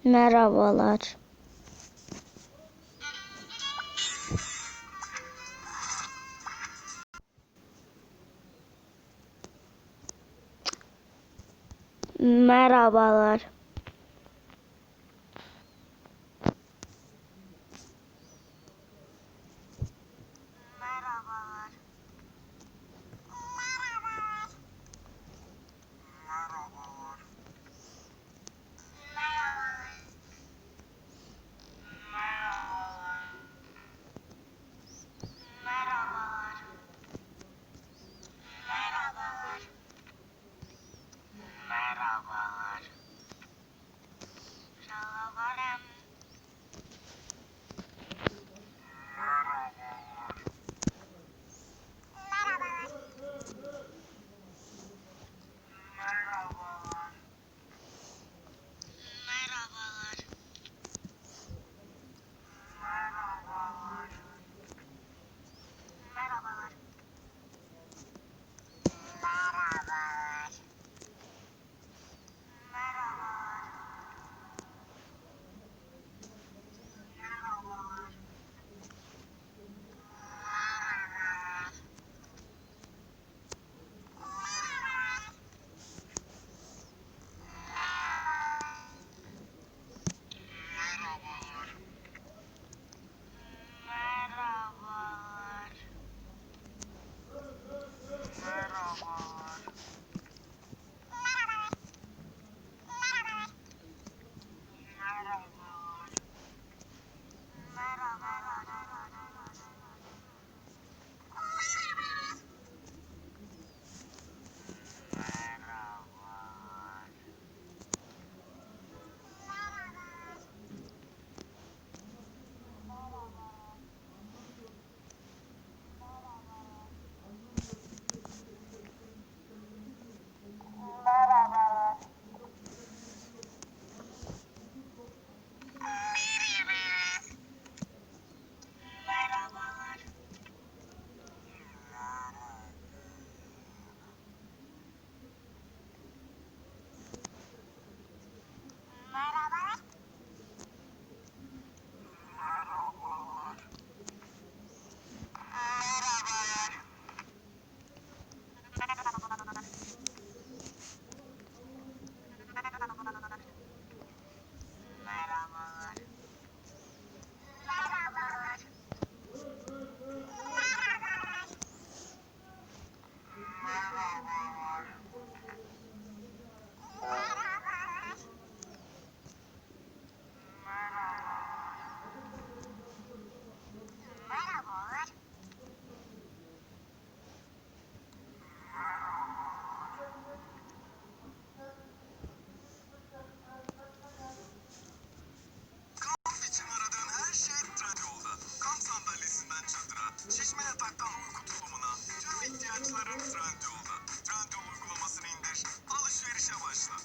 Merhabalar. Merhabalar. Şişme yataktan uyku tulumuna, tüm ihtiyaçların Trendyol'da. Trendyol uygulamasını indir, alışverişe başla.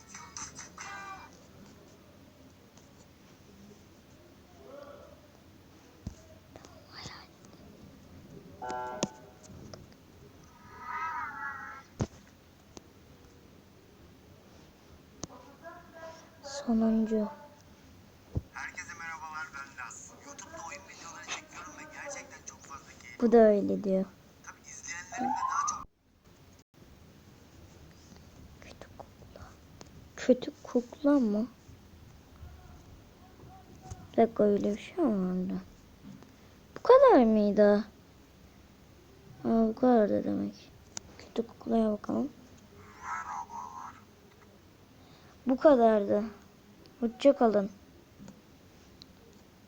Sonuncu. Herkese merhabalar, ben Laz. YouTube'da oyun videoları çekiyorum ve gerçekten çok fazla keyif. Bu da öyle diyor. Tabii izleyenlerimle daha çok... Kötü kukla. Kötü kukla mı? Bir dakika, öyle bir şey mi vardı? Bu kadar mıydı? Bu kadardı demek. Kötü kuklaya bakalım. Bu kadardı. Hoşça kalın.